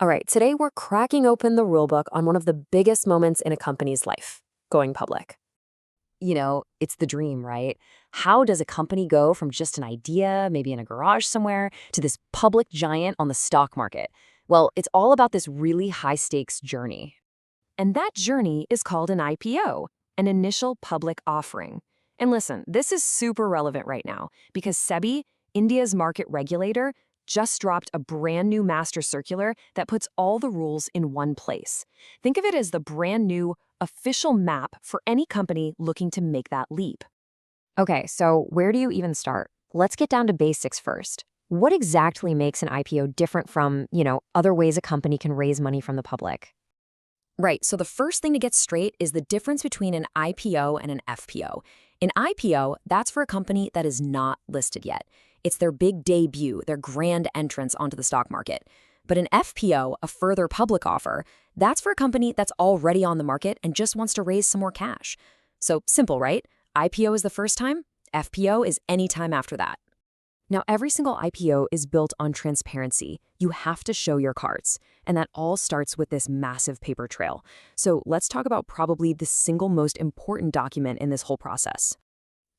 All right, today we're cracking open the rulebook on one of the biggest moments in a company's life, going public. It's the dream, right? How does a company go from just an idea, maybe in a garage somewhere, to this public giant on the stock market? Well, it's all about this really high-stakes journey. And that journey is called an IPO, an initial public offering. And listen, this is super relevant right now because SEBI, India's market regulator, just dropped a brand new master circular that puts all the rules in one place. Think of it as the brand new official map for any company looking to make that leap. Okay, so where do you even start? Let's get down to basics first. What exactly makes an IPO different from, other ways a company can raise money from the public? Right, so the first thing to get straight is the difference between an IPO and an FPO. An IPO, that's for a company that is not listed yet. It's their big debut, their grand entrance onto the stock market. But an FPO, a further public offer, that's for a company that's already on the market and just wants to raise some more cash. So simple, right? IPO is the first time, FPO is any time after that. Now, every single IPO is built on transparency. You have to show your cards, and that all starts with this massive paper trail. So let's talk about probably the single most important document in this whole process.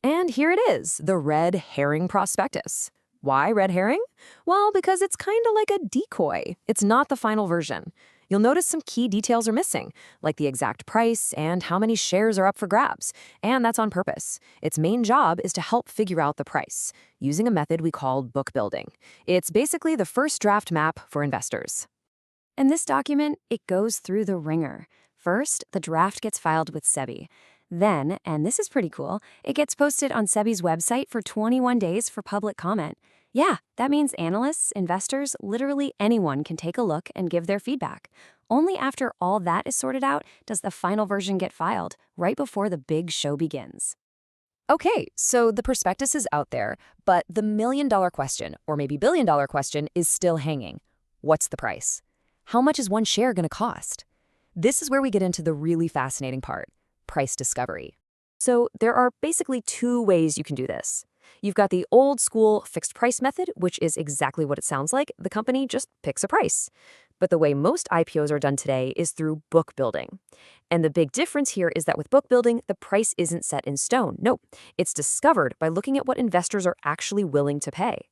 And here it is, the red herring prospectus. Why red herring? Well, because it's kind of like a decoy. It's not the final version. You'll notice some key details are missing, like the exact price and how many shares are up for grabs. And that's on purpose. Its main job is to help figure out the price, using a method we call book building. It's basically the first draft map for investors. In this document, it goes through the ringer. First, the draft gets filed with SEBI. Then, and this is pretty cool, it gets posted on SEBI's website for 21 days for public comment. Yeah, that means analysts, investors, literally anyone can take a look and give their feedback. Only after all that is sorted out does the final version get filed, right before the big show begins. Okay, so the prospectus is out there, but the million-dollar question, or maybe billion-dollar question, is still hanging. What's the price? How much is one share going to cost? This is where we get into the really fascinating part, price discovery. So there are basically two ways you can do this. You've got the old school fixed price method, which is exactly what it sounds like. The company just picks a price. But the way most IPOs are done today is through book building. And the big difference here is that with book building, the price isn't set in stone. No, it's discovered by looking at what investors are actually willing to pay.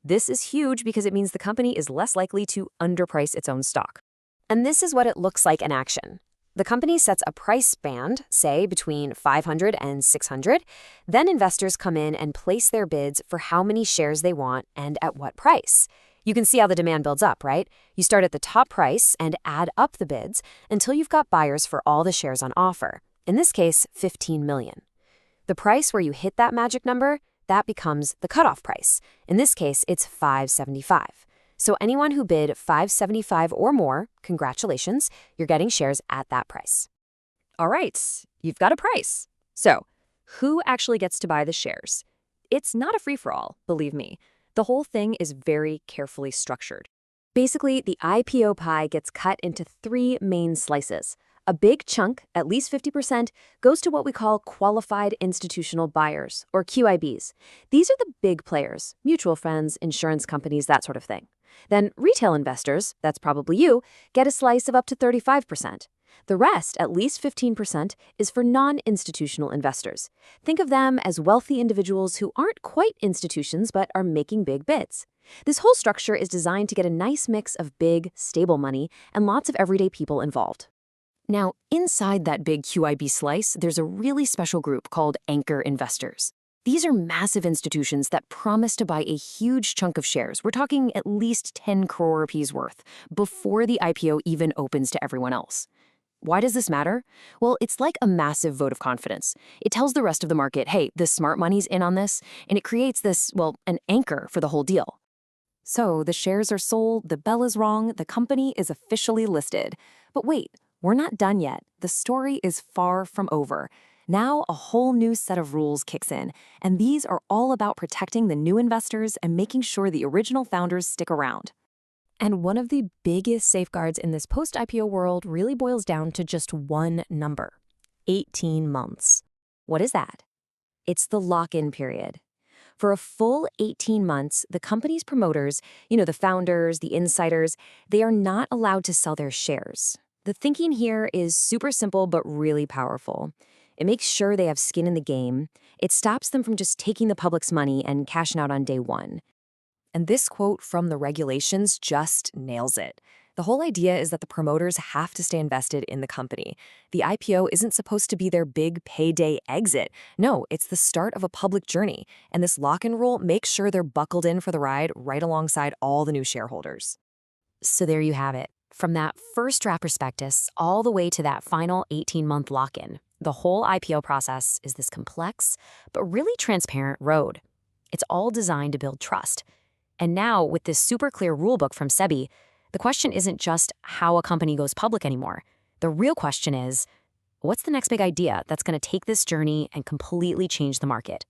This is huge because it means the company is less likely to underprice its own stock. And this is what it looks like in action. The company sets a price band, say between 500 and 600. Then investors come in and place their bids for how many shares they want and at what price. You can see how the demand builds up, right? You start at the top price and add up the bids until you've got buyers for all the shares on offer. In this case, 15 million. The price where you hit that magic number, that becomes the cutoff price. In this case, it's 575. So anyone who bid 575 or more, congratulations, you're getting shares at that price. All right, you've got a price. So who actually gets to buy the shares? It's not a free-for-all, believe me. The whole thing is very carefully structured. Basically, the IPO pie gets cut into three main slices. A big chunk, at least 50%, goes to what we call qualified institutional buyers, or QIBs. These are the big players, mutual funds, insurance companies, that sort of thing. Then retail investors, that's probably you, get a slice of up to 35%. The rest, at least 15%, is for non-institutional investors. Think of them as wealthy individuals who aren't quite institutions but are making big bids. This whole structure is designed to get a nice mix of big, stable money and lots of everyday people involved. Now, inside that big QIB slice, there's a really special group called anchor investors. These are massive institutions that promise to buy a huge chunk of shares. We're talking at least 10 crore rupees worth before the IPO even opens to everyone else. Why does this matter? Well, it's like a massive vote of confidence. It tells the rest of the market, hey, the smart money's in on this, and it creates this, an anchor for the whole deal. So the shares are sold, the bell is rung, the company is officially listed. But wait, we're not done yet. The story is far from over. Now a whole new set of rules kicks in, and these are all about protecting the new investors and making sure the original founders stick around. And one of the biggest safeguards in this post-IPO world really boils down to just one number: 18 months. What is that? It's the lock-in period. For a full 18 months, the company's promoters, the founders, the insiders, they are not allowed to sell their shares. The thinking here is super simple but really powerful. It makes sure they have skin in the game. It stops them from just taking the public's money and cashing out on day one. And this quote from the regulations just nails it. The whole idea is that the promoters have to stay invested in the company. The IPO isn't supposed to be their big payday exit. No, it's the start of a public journey. And this lock-in rule makes sure they're buckled in for the ride right alongside all the new shareholders. So there you have it. From that first draft prospectus all the way to that final 18-month lock-in, the whole IPO process is this complex but really transparent road. It's all designed to build trust. And now, with this super clear rulebook from SEBI, the question isn't just how a company goes public anymore. The real question is, what's the next big idea that's going to take this journey and completely change the market?